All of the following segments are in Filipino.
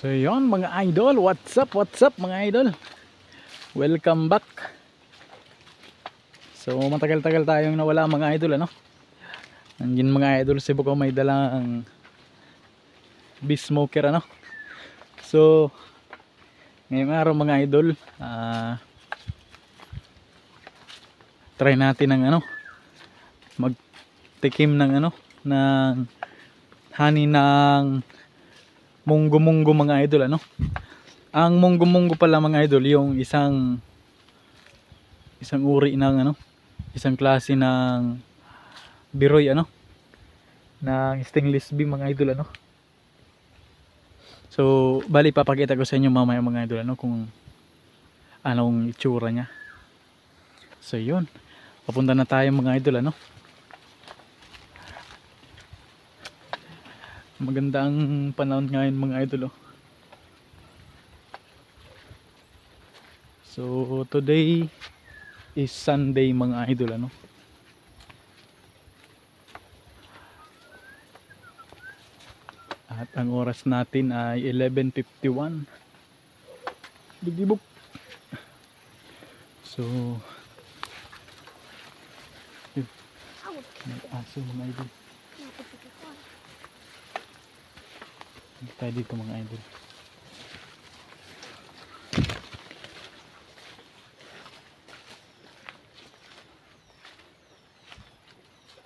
So yun mga idol, what's up mga idol, welcome back. So matagal-tagal tayong nawala mga idol, ano. Nandiyan mga idol, si Buko may dalang beast smoker, ano. So ngayong araw mga idol, try natin ng ano, magtikim ng ano, ng honey ng munggo-munggo mga idol, ano. Ang munggo-munggo pala mga idol, yung isang uri ng ano, isang klase ng biroy, ano, ng stainless beam mga idol, ano. So bali papakita ko sa inyo mamaya mga idol, ano, kung anong itsura nya. So yun, papunta na tayo mga idol, ano. Maganda ang panahon ngayon mga idol, oh. So today is Sunday mga idol, ano. At ang oras natin ay 11:51. Bigibok. So may aso mga idol. Tayo dito mga idol.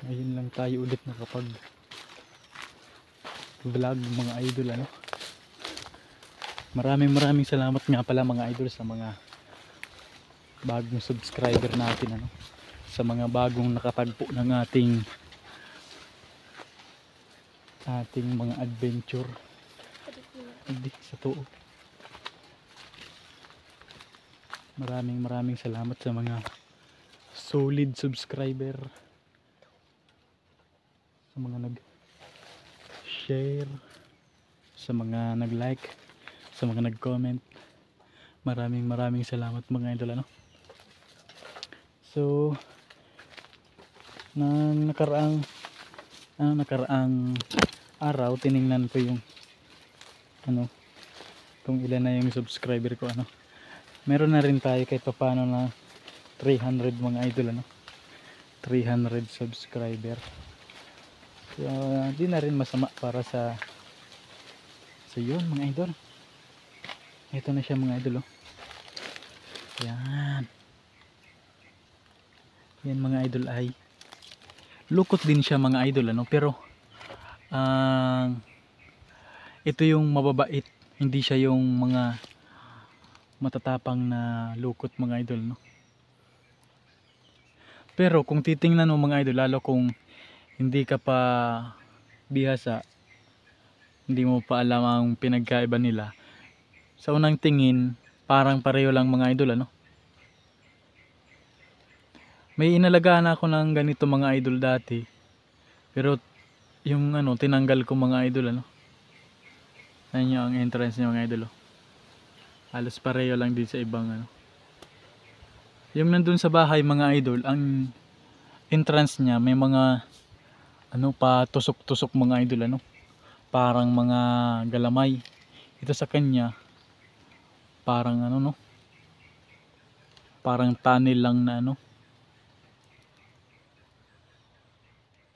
Ngayon lang tayo ulit nakapag vlog mga idol, ano. Maraming salamat nga pala mga idol sa mga bagong subscriber natin, ano, sa mga bagong nakatagpo ng ating mga adventure. Hindi sa tuo. Maraming salamat sa mga solid subscriber, sa mga nag-share, sa mga nag-like, sa mga nag-comment. Maraming salamat mga idol, ano. So nang nakaraang araw tiningnan ko yung ano, kung ilan na yung subscriber ko, ano. Meron na rin tayo kahit paano na 300 mga idol, ano. 300 subscriber. So di na rin masama para sa yun mga idol. Ito na siya mga idol, oh. Yan mga idol, ay lukot din siya mga idol, ano, pero ito yung mababait, hindi siya yung mga matatapang na lukot mga idol, no. Pero kung titingnan mo mga idol, lalo kung hindi ka pa bihasa, hindi mo pa alam ang pinagkaiba nila, sa unang tingin parang pareho lang mga idol, ano. May inalagaan ako ng ganito mga idol dati, pero yung ano, tinanggal ko mga idol, ano. Ayun yung ang entrance niya mga idol, oh. Halos pareho lang din sa ibang ano. Yung nandun sa bahay mga idol, ang entrance niya may mga ano, pa tusok-tusok mga idol, ano. Parang mga galamay. Ito sa kanya parang ano, no, parang tunnel lang na ano.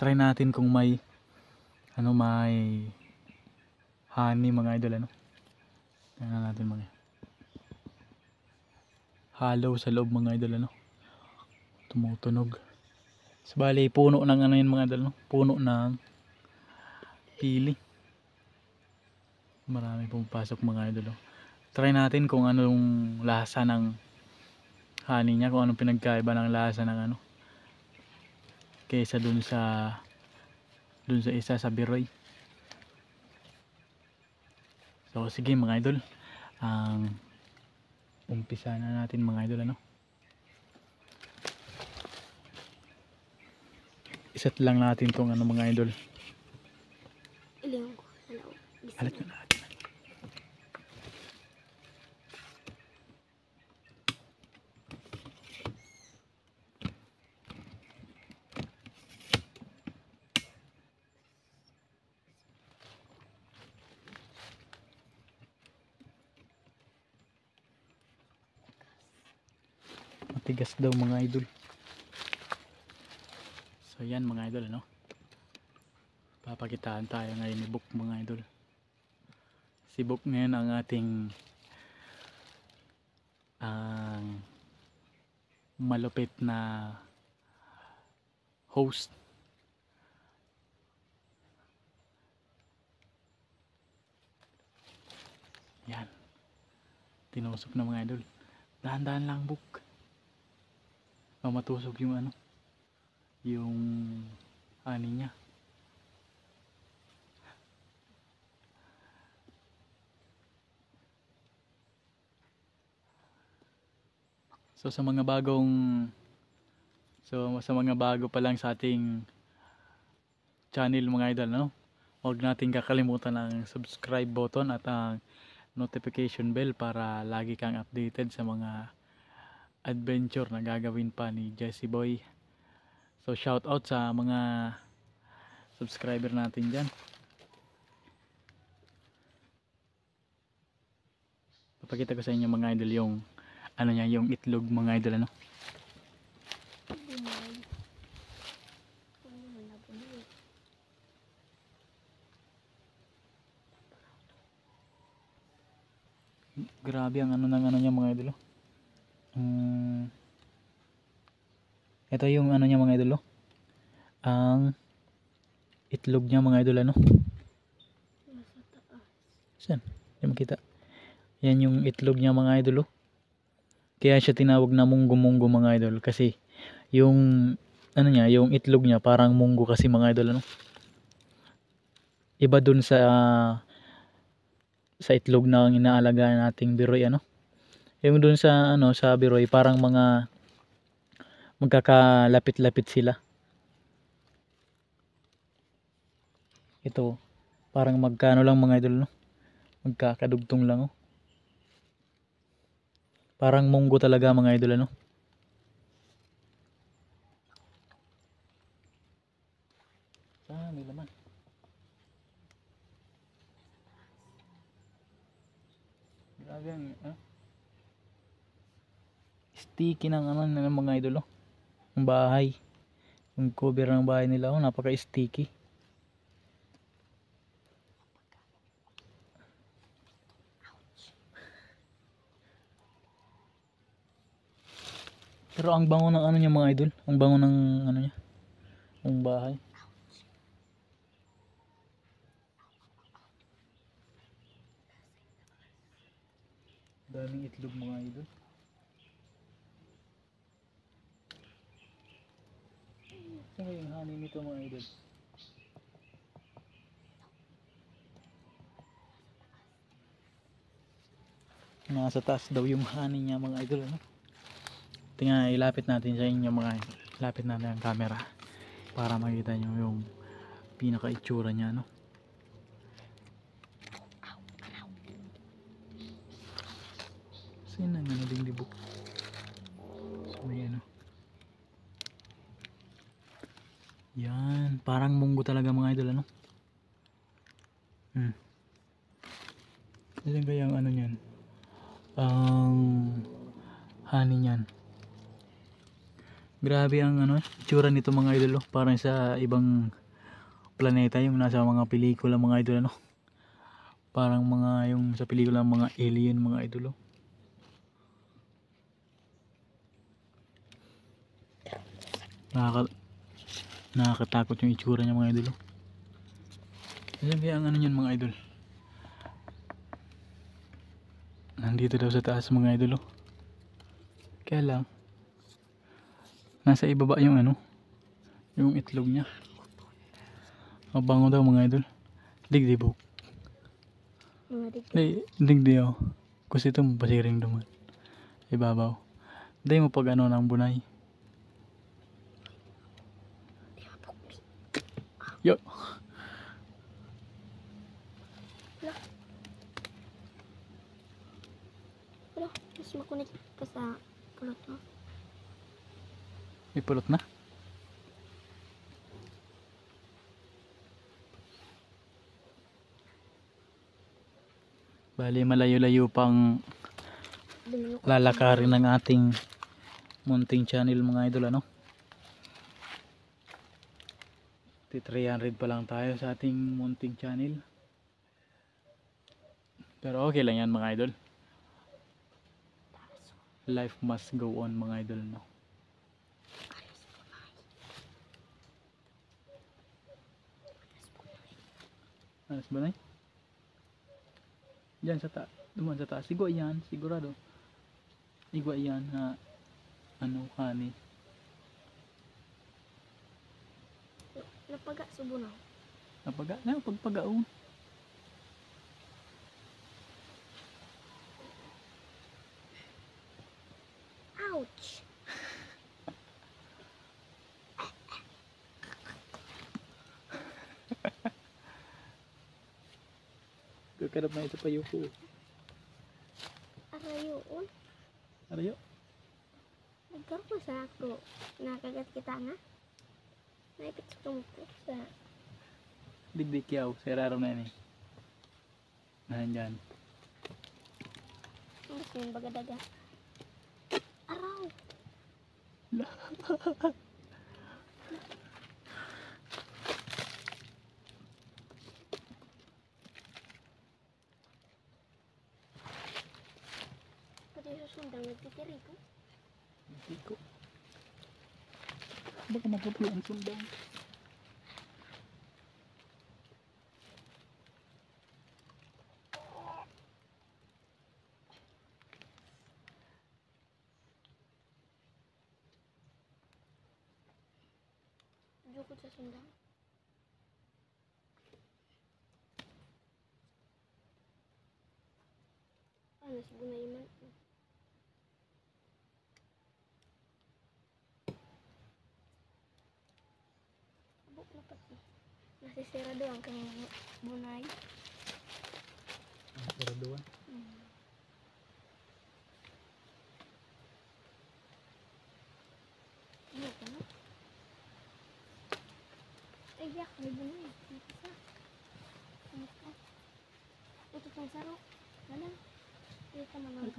Try natin kung may ano, may honey mga idol, ano. Tingnan natin mga hollow sa loob mga idol, ano. Tumutunog. So bali puno ng ano yun mga idol, no? Puno ng pili. Marami pumapasok mga idol, oh. Try natin kung anong lasa ng honey niya, kung anong pinagkaiba ng lasa ng ano kaysa dun sa isa sa biroy. So sige mga idol, ang umpisa na natin mga idol, ano. Iset lang natin tong ano mga idol. Alat na natin. matigas daw mga idol. So yan mga idol, ano, papakitaan tayo ngayon ni Book mga idol. Si Book ngayon ang ating malupit na host. Yan, tinusok na mga idol. Dahan-dahan lang Book, matusok yung ano, yung ani niya. So sa mga bago pa lang sa ating channel mga idol, no, huwag nating kakalimutan ang subscribe button at ang notification bell para lagi kang updated sa mga adventure na gagawin pa ni Jesse Boy. So shout out sa mga subscriber natin dyan. Papakita ko sa inyo mga idol yung ano niya, yung itlog mga idol, ano. Grabe ang ano ng ano niya mga idol. Ito yung ano niya mga idol, ang itlog niya mga idol, ano. Saan? Hindi makita. Yan yung itlog niya mga idol. Kaya siya tinawag na munggo-munggo mga idol, kasi yung ano niya, yung itlog niya parang munggo kasi mga idol, ano. Iba dun sa itlog na inaalagaan nating biroy, ano. Yung dun sa ano, sa biroy parang mga magkakalapit-lapit sila. Ito parang magkano lang mga idol, no, magkakadugtong lang, oh. Parang munggo talaga mga idol, ano. May laman. Grabe ang sticky ng ano ng mga idol, oh. Ang bahay, yung cover ng bahay nila, oh, napaka sticky. Pero ang bango ng ano niya mga idol, ang bango ng ano niya, ng bahay. Daming itlog mga idol. Saan yung honey nito mga idol? Nasa taas daw yung honey niya mga idol, ano. Tingnan, ilapit natin sa inyo mga idol. Ilapit natin ang camera para makita nyo yung pinaka itsura niya, no. Saan ang ano ding libok? So may ano. Yan, parang munggo talaga mga idol, ano. Saan kaya ang ano niyan? Ang honey niyan. Grabe ang ano, itsura nito mga idol, oh. Parang sa ibang planeta, yung nasa mga pelikula mga idol, ano. Parang mga yung sa pelikula mga alien mga idol, oh. Nakakatakot yung itsura niya mga idol, oh. Saan kaya ang ano niyan mga idol? Nandito daw sa taas mga idol, oh. Kaya lang nasa ibaba yung ano, yung itlog niya. Mabango daw mga idol. Digdi Book. Digdi, oh. Kasi ito mapasiring duman ibabaw. Day mo pag ano ng bunay. Yo. Wala, mas makunik ka sa pulot mo. May pulot na? Bali malayo-layo pang lalakarin ng ating munting channel mga idol ano. 300 pa lang tayo sa ating munting channel. Pero okay lang yan mga idol. Life must go on mga idol no. Alas ba na? Diyan sa taas. Duman sa taas. Siguro yan. Sigurado. Igwa yan ha. Ano kani. Napaga subo na. Napaga. Na pagpagaon. Ouch! Kakarap na ito pa yuko. Arayoon. Arayo. Nagkaroon ko sa ako. Nakagat kita nga. Naipit sa tungkol sa... Digdig yaw. Seraro na yan eh. Nandyan. Ang gusto yung bagadaga. Araw! Pati sa sundang nagtitiri ko. Hindi ko. Baka magkapi ang sundang. Jukot sa sundang. Nasigunayin man. Abok na pati. Nasisira doon kang bunay. Seraduan. Ano ka na? Ay, yak, may bunay. Ano ka? Ano ka? Ito pang saro. Wala. Ito naman.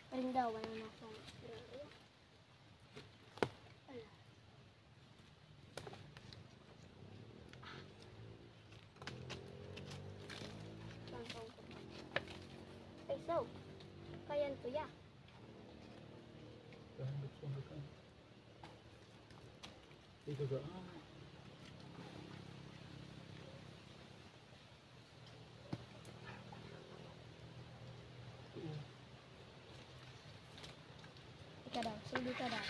Paring daw, wala na akong sirado. Wala. Bangkong ko. Ay, so. Kayan to, ya. Ito ga. Ika daw. Sundi ka daw.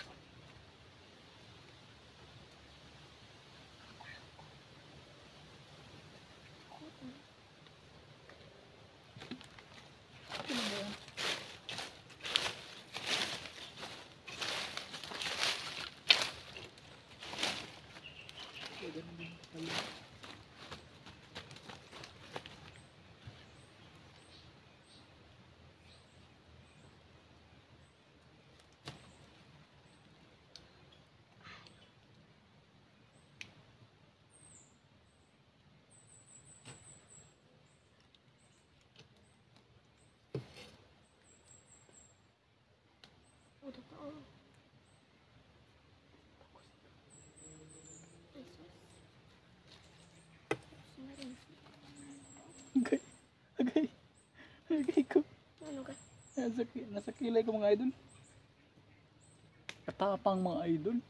Oh, totoo. Ay, sus. Sus na rin. Agay. Agay. Agay ko. Ano ka? Nasa kilay ko mga idol. Katapang mga idol.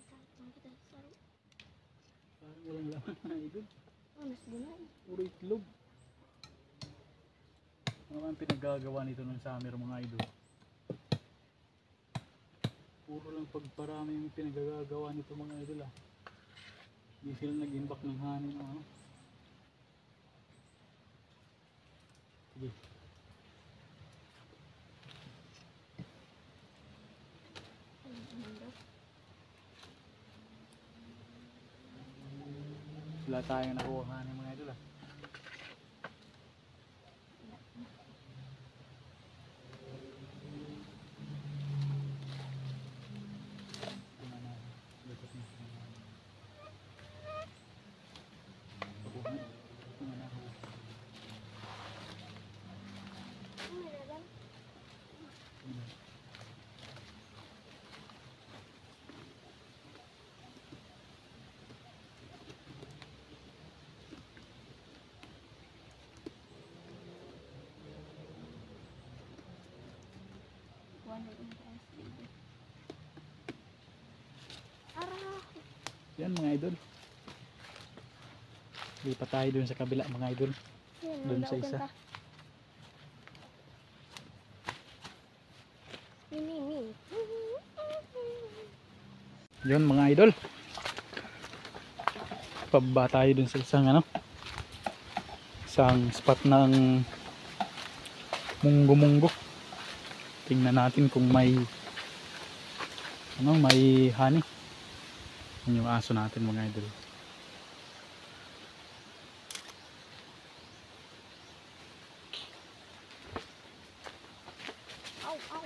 Takpan kita sa saro. Parang walang laman mga idol. Oh, nasgunay. Puro itlog. Ano ang pinagagawa nito ng summer mga idol? Puro lang pagparami yung pinagagawa nito mga idol ah. Hindi sila nag-imbak ng hanin o ano. Sige. Wala tayong nakuha hanin mga idol ah. ng entrance dito. Ara! Yan mga idol. Lipat tayo dun sa kabila mga idol. Yan, Dun sa naugan isa. ka. Mimi. Yun mga idol. Pababa tayo dun sa isang ano. Isang spot ng munggo-munggo. Tingnan natin kung may may honey. Yan yung aso natin mga idol. Au, au.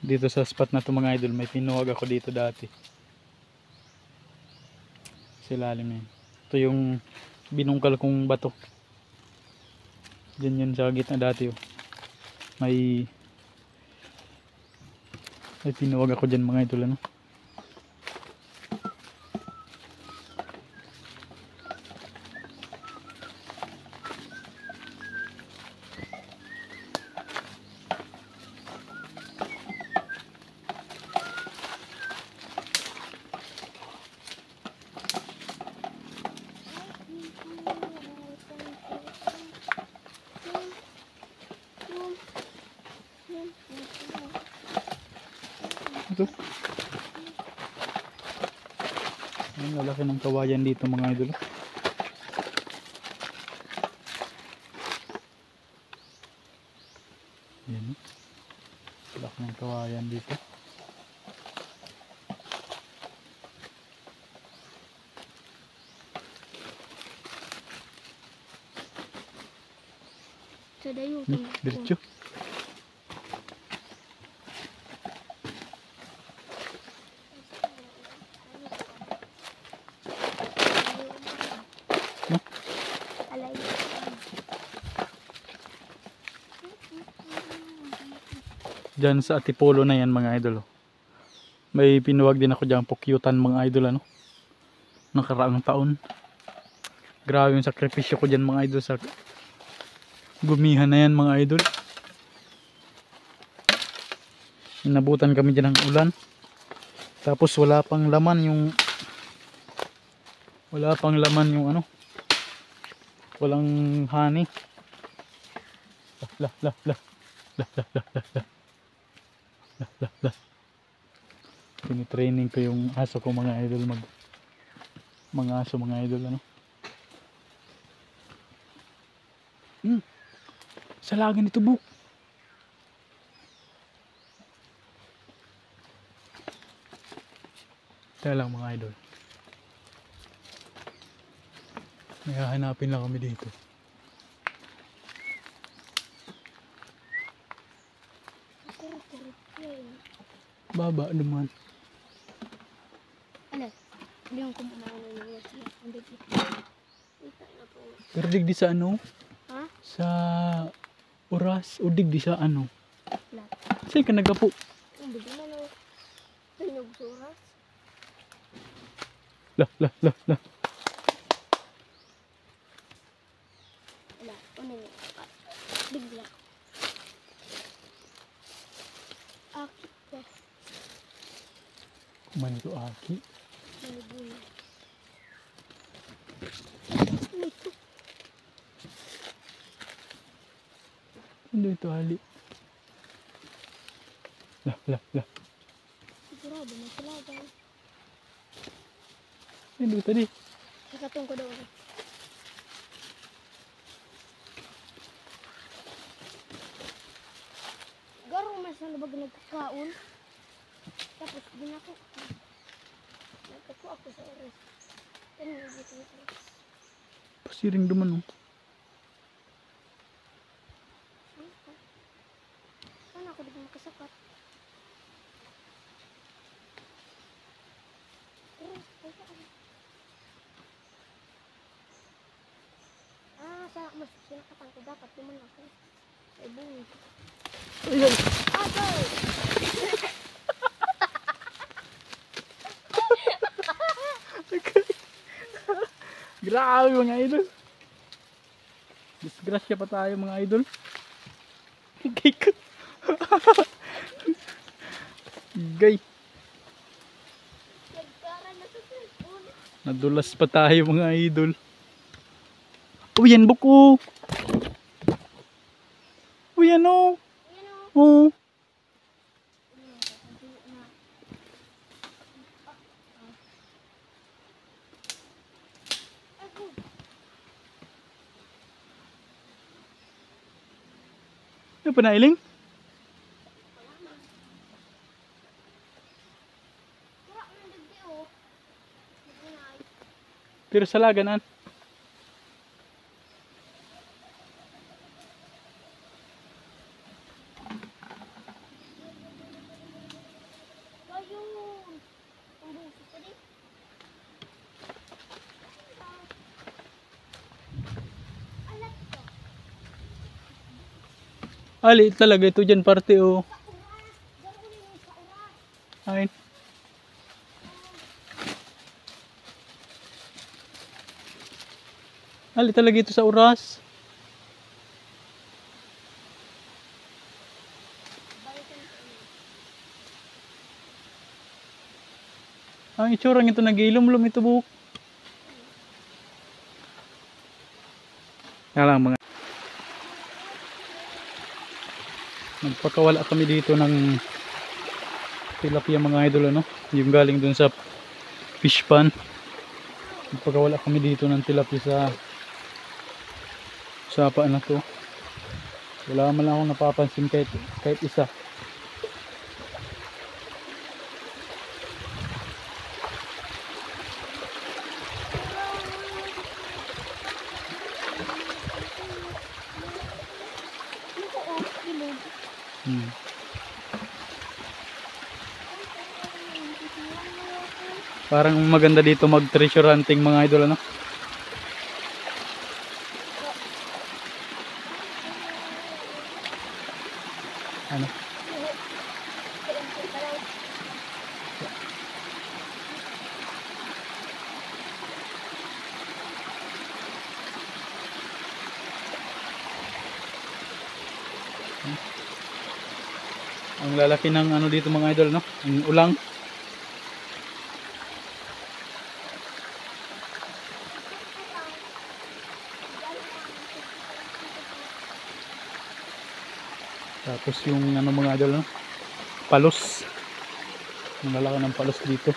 Dito sa spot na to mga idol, may pinuwag ako dito dati. Sa ilalim na yun. Ito yung binungkal kong bato. Diyan yun sa gitna dati. Oh. May pinuwag ako dyan mga idol. Ano? Ito. Ang lalaki ng kawayan dito mga idol. Yan. Lalaki ng kawayan dito. Sa dayo. Diretso. Alay. Diyan sa Antipolo na yan mga idol. Oh. May pinuwag din ako dyan pukyutan mga idol ano. Nakaraang taon. Grabe yung sakripisyo ko dyan mga idol sa gumihan na yan mga idol. Inabutan kami dyan ng ulan. Tapos wala pang laman yung ano. Walang honey. Lah. Tinitraining ko yung aso ko mga idol mga aso mga idol ano. Salagan ito buk. Kaya lang mga idol. May hahanapin lang kami dito. Baba naman. Ano? Hindi yung kumain ng wasi. Hindi dito. Ito na po. Pero digdi sa ano? Ha? Sa oras o digdi sa ano? Lahat. Saan ka nagapo? Hindi naman ako. Tinog suras. Lah. Wala. Ano yun? Bigla. Akit ka. Kumain ito aki. Manibula. Ano ito hali? Lah. Sigurado may silagan. Ano ito tadi? Nakatong ko doon. Garo mas na labag nagkakaon. Tapos binako. Nagkako ako sa oras. Ganun yung dito yung oras. Pasiring duman oh. Saan ako di makasakat? Sa mas sinakatan ko dapat naman ako. Sa ibong. Agoy! Grabe mga idol. Disgrasya pa tayo mga idol. Gay ko. Gay. Nagkaran na sa cellphone. Nadulas pa tayo mga idol. Oh, yan buko. Oh, yan oh. Ayan o. Oh. Ano pa nailing? Wala ko ng dagdi o. Nagpunay. Pero sa laganan. Ayun. Ang buso pa din. Alat ko. Ali talaga ito dyan parte oh. Sa oras. Gawin mo sa oras. Ayun. Ali talaga ito sa oras. Balikan ko yun. Ang itsura nito nag-ilom-lom ito buhok. Kaya lang mga nagpakawala kami dito ng tilapia mga idol ano. Yung galing dun sa fish pan. Nagpakawala kami dito ng tilapia sa sapa na to. Wala man lang akong napapansin kahit isa. Ito o. Ilog. Hmm. Parang maganda dito mag treasure hunting mga idol ano. Ano? Ang lalaki ng ano dito mga idol no. Ang ulang. Tapos yung ano mga idol no. Palos. Ang lalaki ng palos dito.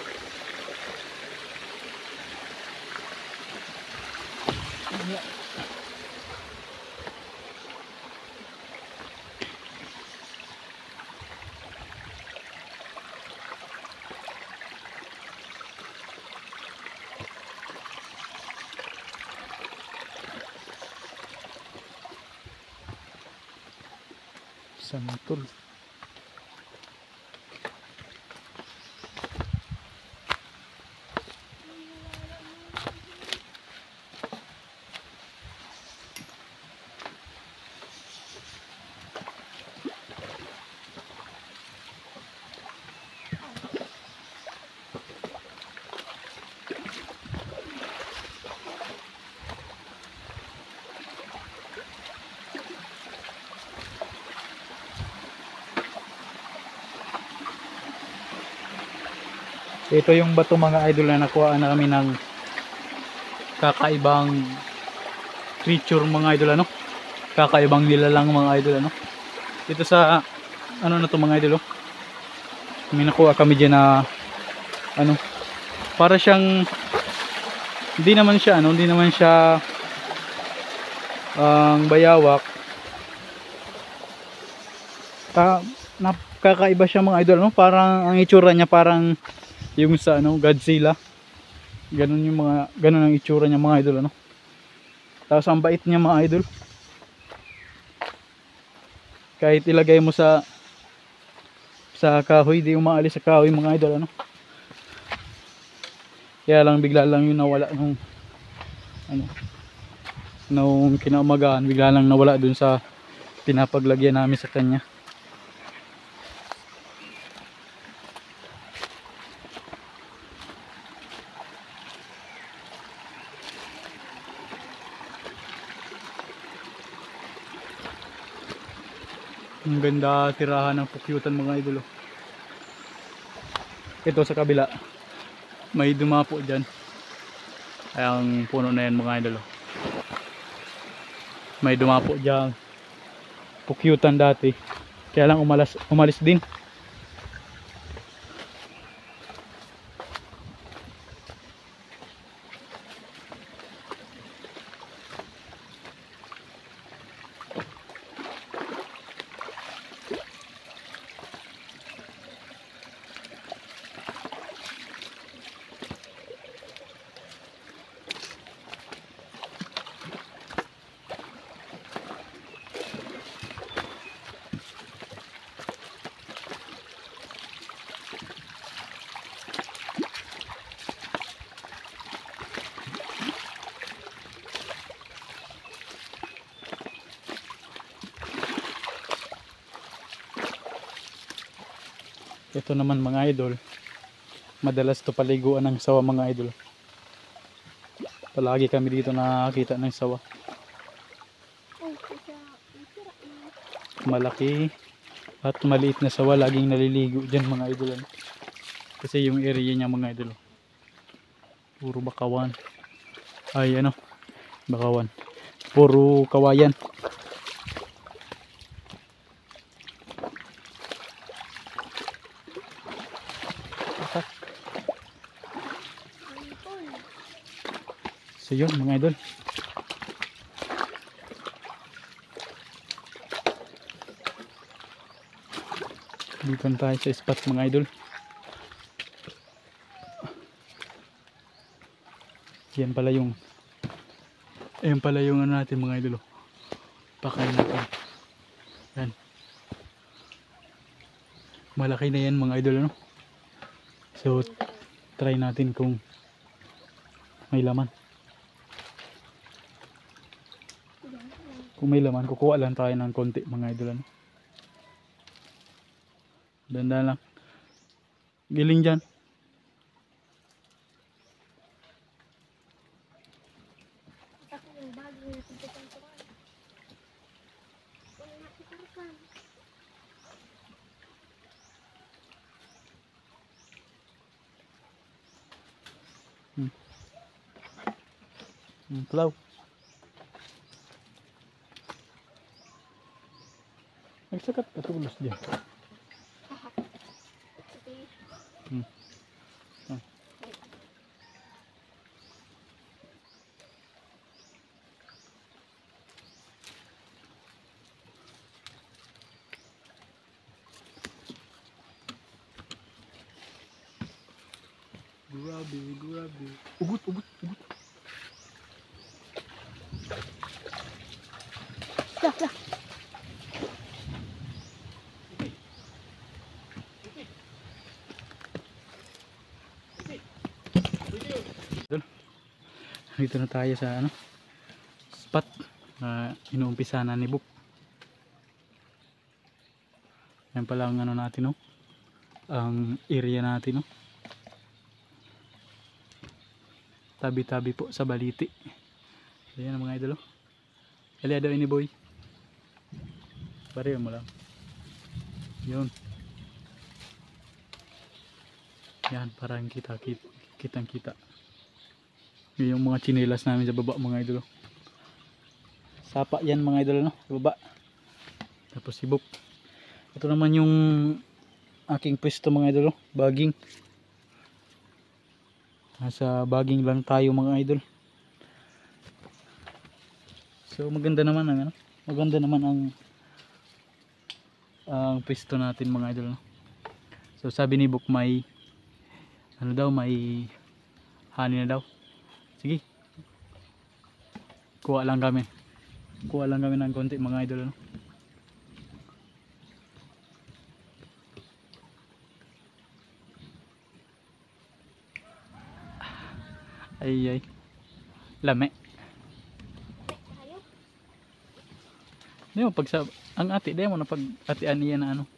Santol. Ito yung bato mga idol na nakuha na kami ng kakaibang creature mga idol ano. Kakaibang nilalang mga idol ano. Dito sa ano na to mga idol oh. May nakuha kami dyan na ano. Para siyang hindi naman siya ano, hindi naman siya ang bayawak. Kakaiba siya mga idol no. Parang ang itsura niya parang yung sa ano Godzilla. Ganun yung mga ganun ang itsura niya mga idol ano. Tapos ang bait niya mga idol. Kahit ilagay mo sa kahoy, di umaalis sa kahoy mga idol ano. Kaya lang bigla lang yung nawala nung ano nung kinaumagahan, bigla lang nawala dun sa pinapaglagyan namin sa kanya. Ang ganda tirahan ng pukyutan mga idol. Oh. Ito sa kabila. May dumapo dyan. Ay ang puno na yan mga idol. Oh. May dumapo dyan. Pukyutan dati. Kaya lang umalis din. Ito naman mga idol, madalas to paliguan ng sawa mga idol. Palagi kami dito nakakita ng sawa. Malaki at maliit na sawa laging naliligo dyan mga idol. Kasi yung area niya mga idol, puro bakawan. Ay ano, bakawan. Puro kawayan. So yun mga idol. Dito na tayo sa spot mga idol. Yan pala yung ayan pala yung ano natin mga idol. Pakain natin. Yan. Malaki na yan mga idol ano. So try natin kung may laman. Kung may laman, kukuha lang tayo ng konti mga idol ano. Dandan lang. Giling dyan. Palaw. Nagsakat katulos dyan. Grabe, grabe. Ugot, ugot, ugot. Lah, lah. Dito na tayo sa ano, spot na inuumpisa na ni Book. Yan pala ang ano natin no, ang area natin no. Tabi-tabi po sa Baliti. Ayan mga idol. Aliado ini boy. Bariyo mo lang. Yun. Yan parang kitang kita. Yung mga chinelas namin sa baba mga idol. Sapa yan mga idol no, sa baba. Tapos si Book. Ito naman yung aking pwesto mga idol, baging. Nasa baging lang tayo mga idol. So maganda naman ang ano, maganda naman ang pwesto natin mga idol no? So sabi ni Book may ano daw, may honey na daw. Sige, kuha lang kami ng konti mga idol no? Ay lame. Di mo pag sa ang ati, di mo na pag atian niya na ano.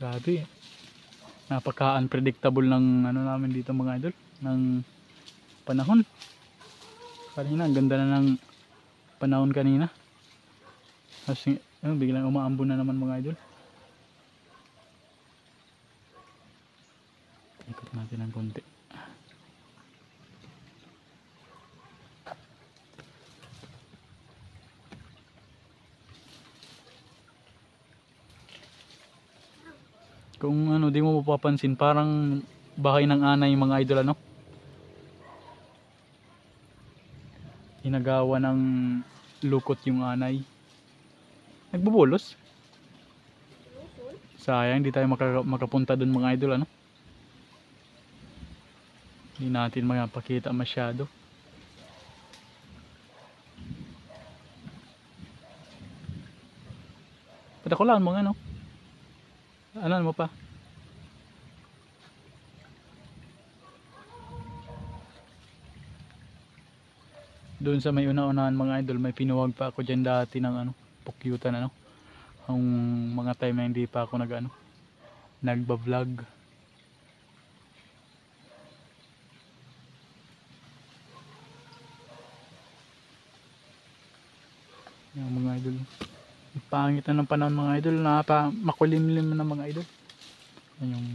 Grabe. Napaka-unpredictable ng ano namin dito mga idol, ng panahon. Kanina, ang ganda na ng panahon kanina. Kasi biglang umaambon na naman mga idol. Ikot natin ng konti. Kung ano, di mo mapapansin, parang bahay ng anay yung mga idol, ano? Inagawa ng lukot yung anay. Nagbubulos. Sayang, di tayo makapunta dun mga idol, ano? Hindi natin makapakita masyado. Patakulaan mo nga, no? Ano mo pa? Doon sa may una-unahan mga idol, may pinuwag pa ako dyan dati ng ano, pukyutan, ano? Ang mga time na hindi pa ako nagba-vlog. Yung mga idol. Pangit na ng panahon mga idol, makulimlim na mga idol. Yan yung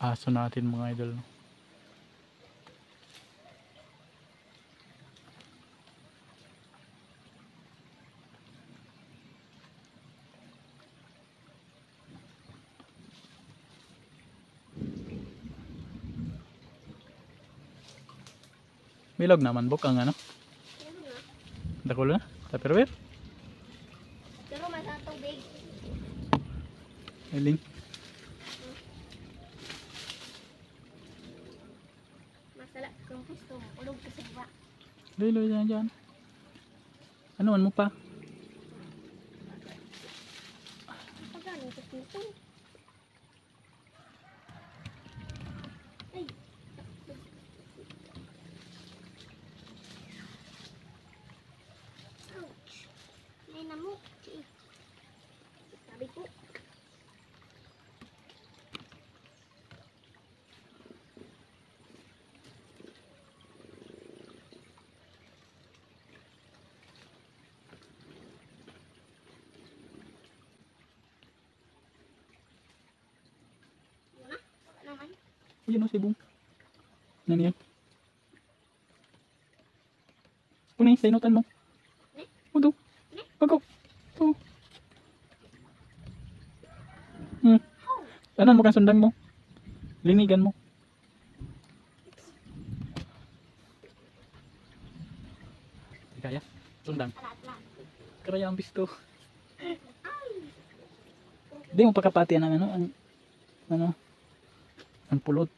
aso natin mga idol, no? Bilog naman buk ang ano. Dakulo na. Tupperware. Pero masa tubig. Eling. Masala kung gusto mo. Ulog ka sa baba. Lilo dyan. Ano man mo pa? Pagano sa pinto. Ay. Ouch. May namok. Sabi ko. Naman. Yan o, sibong. Ano yan? Punay, sa inutan mo. Udo. Pagko. Oh. Anan mo kang sundan mo? Linigan mo. Kaya? Sundan. Karaya ang pisto. Hindi mo pagkapatian ng ang pulot.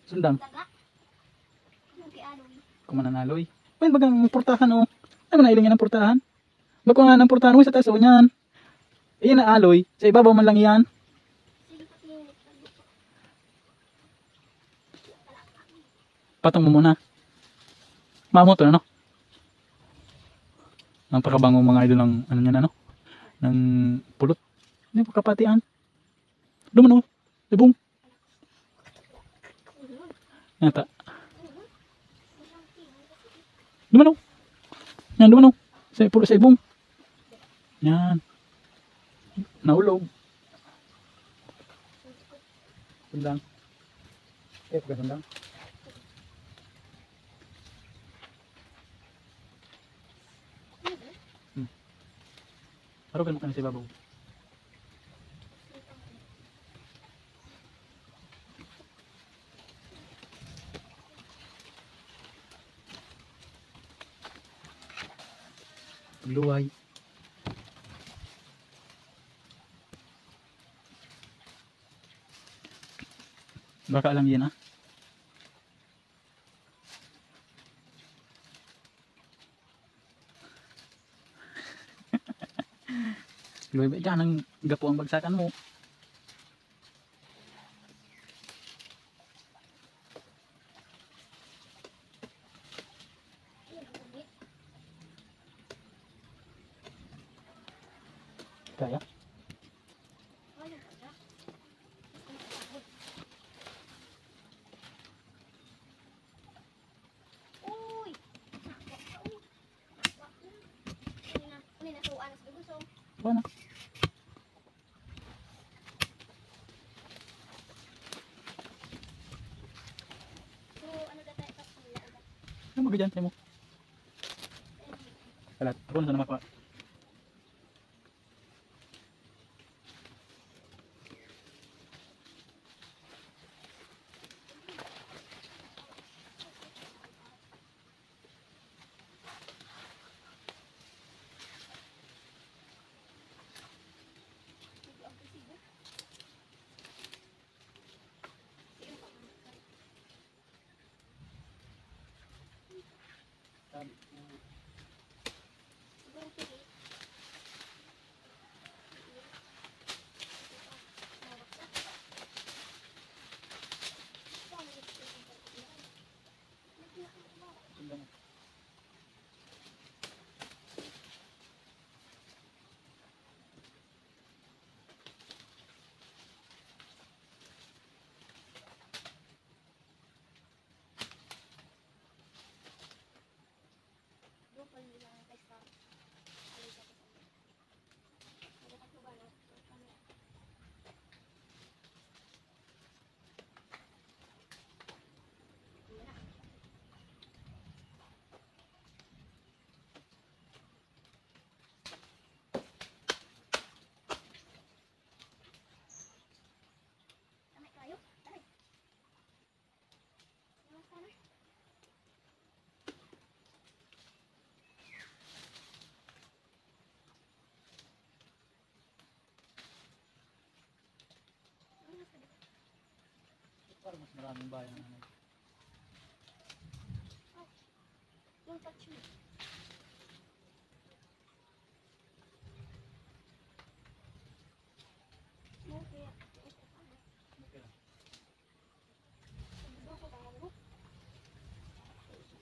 Sundang. Daga. Okay, ano? Kung mananaloy. Well, bagang portahan o. Ano na iling yan ang portahan? Bago nga ng portahan mo sa taso niyan. Iyan na aloy. Sa ibabaw man lang yan. Sige, patinit. Patong mo muna. Mamoto na, no? Ang pakabango mga idol ng ano niyan, ano? Ng pulot. Hindi mo kapatian. Dumano. Ibong. Nata. Dumano. Yan, dumano. Sa pulot sa ibong. Yan. Naulog. Sundang. Sundang. Harugan mo ka na sa ibabaw. Luway. Baka lang yan, ah. Luway ba dyan ang gapo ang bagsakan mo? Kaya? pa na. So, ano dati ito? Ano mo ganyan, tayo mo? Kalat, ako na sana makuha. Para mas maraming bayan na ano. Yung touch mo. Okay. Okay lang. Sabi ko tayo.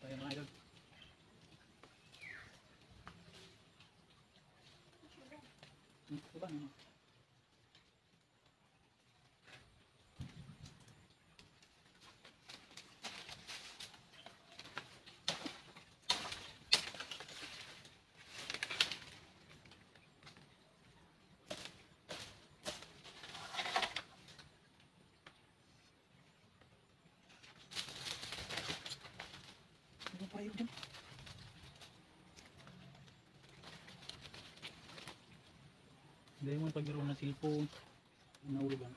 Tayo mga idol. Ito ba naman? Ano pa yun dyan? Hindi mo paglaro ng cellphone. Nahulog lang.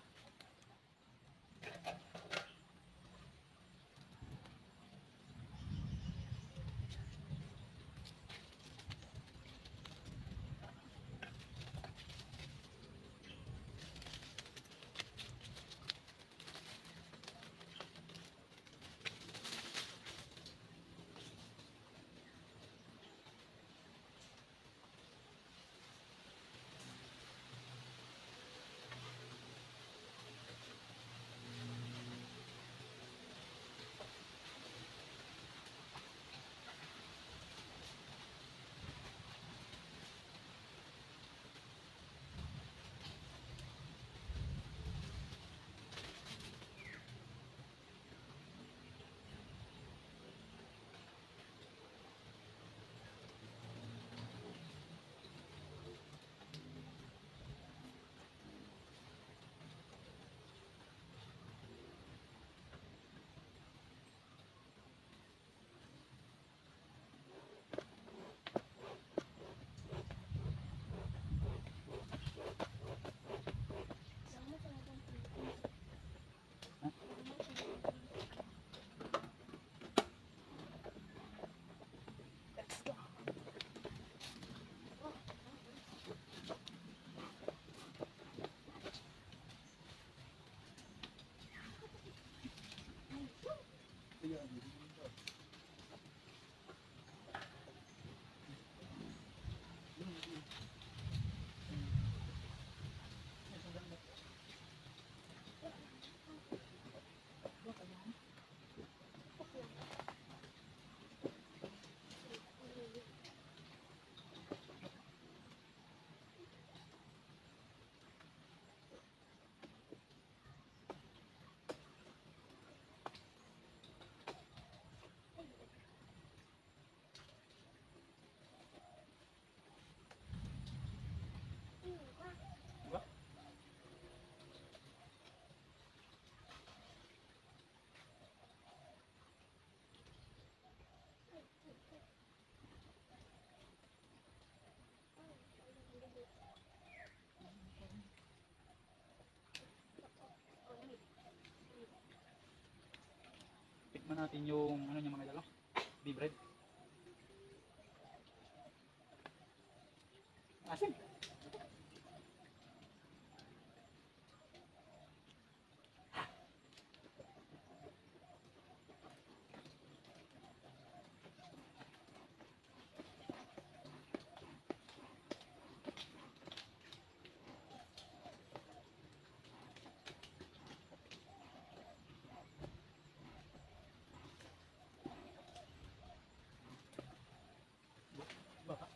Tikman natin yung ano niya mga idol, no? Beef bread. Asin. Baka.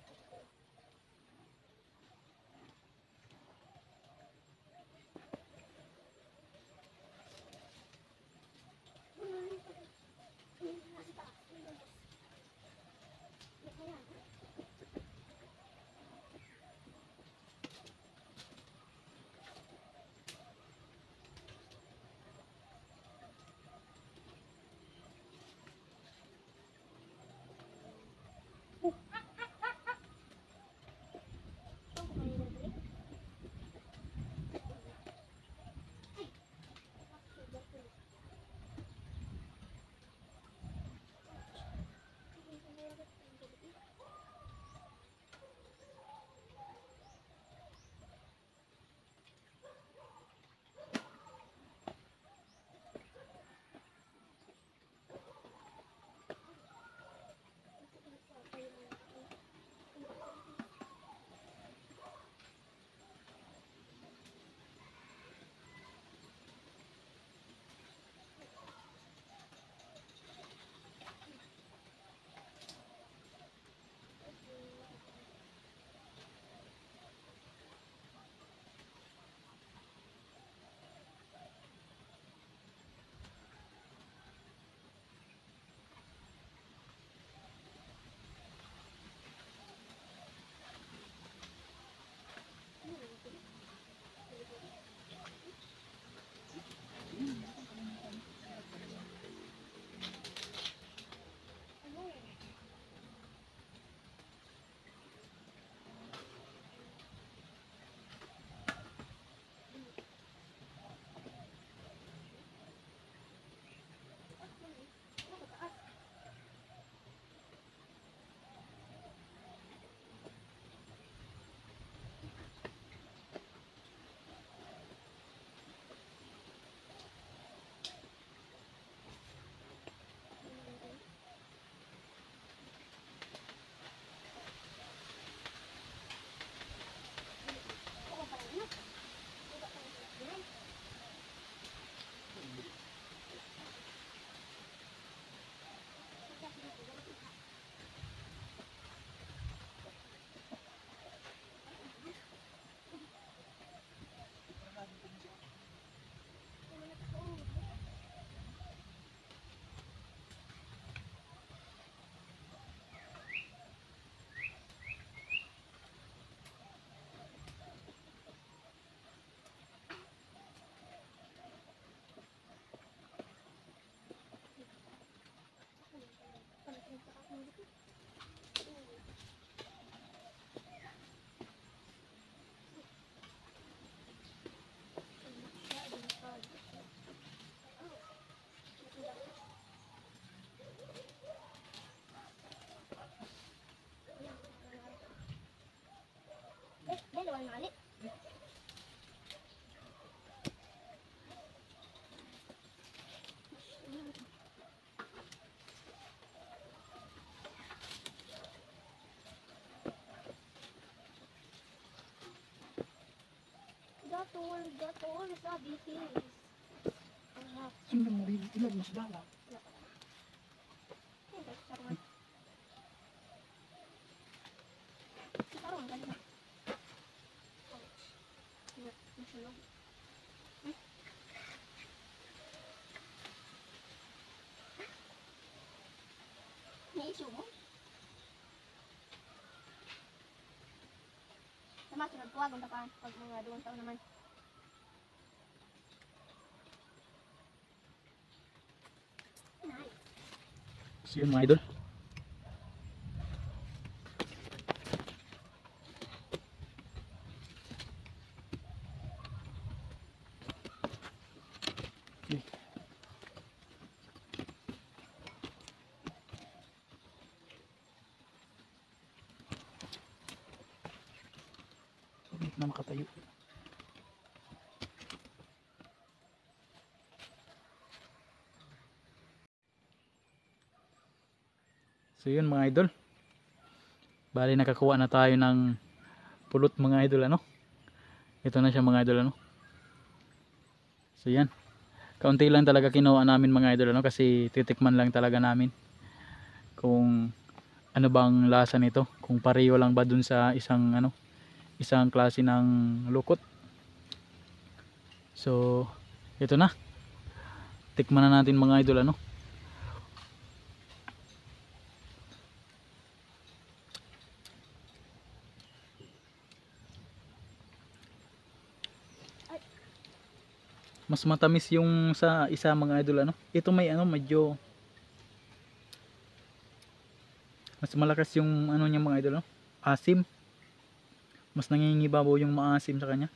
Dalawa na ulit. Gatol sa bitis. Sino mo rin? Ilan mas dala? Parang ganun. Masulog. May issue mo? Sama, sunod ko agong takaan pag mga 2 taon naman. Nice. So yun mga idol. Okay. na makatayo. So yun mga idol, bali nakakuha na tayo ng pulot mga idol ano. Ito na siya mga idol ano. So yan, kaunti lang talaga kinuha namin mga idol ano, kasi titikman lang talaga namin kung ano bang lasa nito, kung pareho lang ba dun sa isang ano, isang klase ng lukot. So ito na, tikman na natin mga idol ano. Mas matamis yung sa isa mga idol ano. Ito may ano, medyo mas malakas yung ano niya mga idol no? Asim. Mas nangingibabaw yung maasim sa kanya.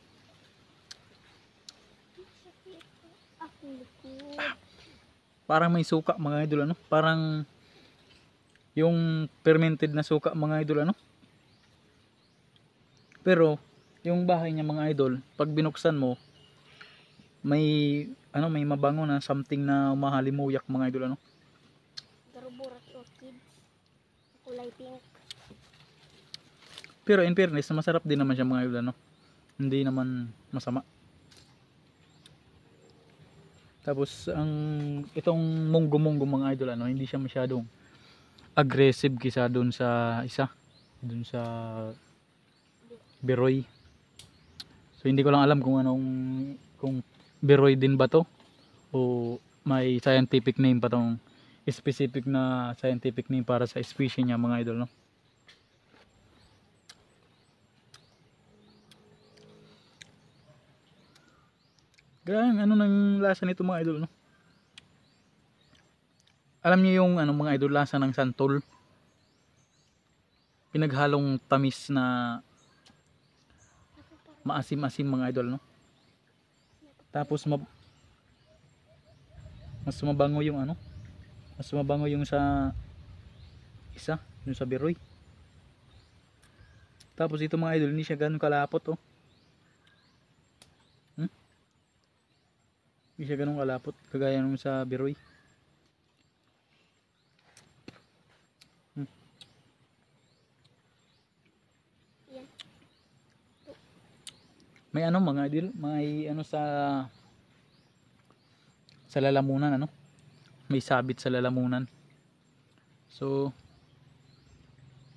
Ako likod. Parang may suka mga idol ano. Parang yung fermented na suka mga idol ano. Pero yung bahay niya mga idol, pag binuksan mo, may ano, may mabango na something na mahalimuyak mga idol ano. Daruburat orchids. Kulay pink. Pero in fairness, masarap din naman siya mga idol ano. Hindi naman masama. Tapos ang itong munggo-munggo mga idol ano, hindi siya masyadong aggressive kisa doon sa isa, doon sa Beroy. So hindi ko lang alam kung anong, kung Beroy din ba to o may scientific name pa tong, specific na scientific name para sa species niya mga idol no. Grabe ano nang lasa nito mga idol no. Alam niyo yung ano mga idol, lasa ng santol, pinaghalong tamis na maasim-asim mga idol no. Tapos mas mabango yung ano, mas mabango yung sa isa, yung sa Beroy. Tapos ito mga idol, hindi siya ganun kalapot oh. Hindi siya ganun kalapot kagaya nung sa Beroy. Yan. May ano mga idol, may ano sa lalamunan ano, may sabit sa lalamunan. So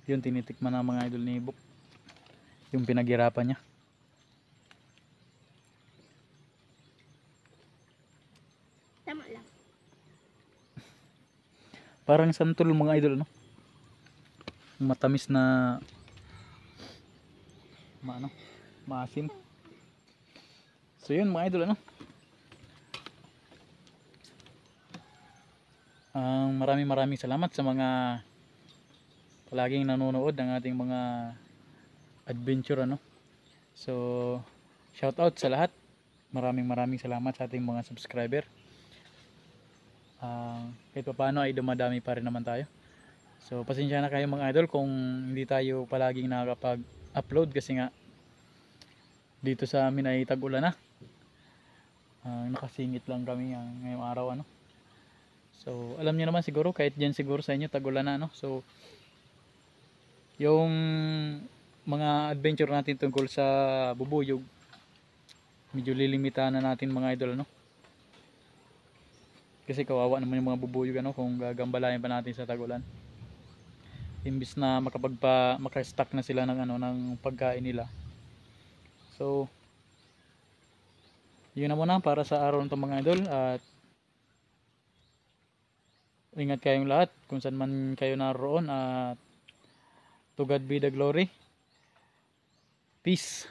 yun, tinitikman ng mga idol ni Bok yung pinaghirapan niya. Tama lang. Parang santol mga idol no, matamis na ano, maasim. So yun mga idol ano, maraming salamat sa mga palaging nanonood ng ating mga adventure ano. So shout out sa lahat, maraming salamat sa ating mga subscriber. Kahit pa paano ay dumadami pa rin naman tayo. So pasensya na kayo mga idol kung hindi tayo palaging nakakapag-upload kasi nga dito sa amin ay tag-ulan na. Nakasingit lang kami ngayong araw ano. So alam niyo naman siguro, kahit dyan siguro sa inyo tag-ulan na no. So yung mga adventure natin tungkol sa bubuyog, medyo lilimitahan na natin mga idol ano. Kasi kawawa naman yung mga bubuyog ano kung gagambalayan pa natin sa tag-ulan. Imbis na maka-stock na sila ng ano, ng pagkain nila. So yun na muna para sa araw nito mga idol, at ingat kayong lahat kung saan man kayo naroon, at to God be the glory. Peace.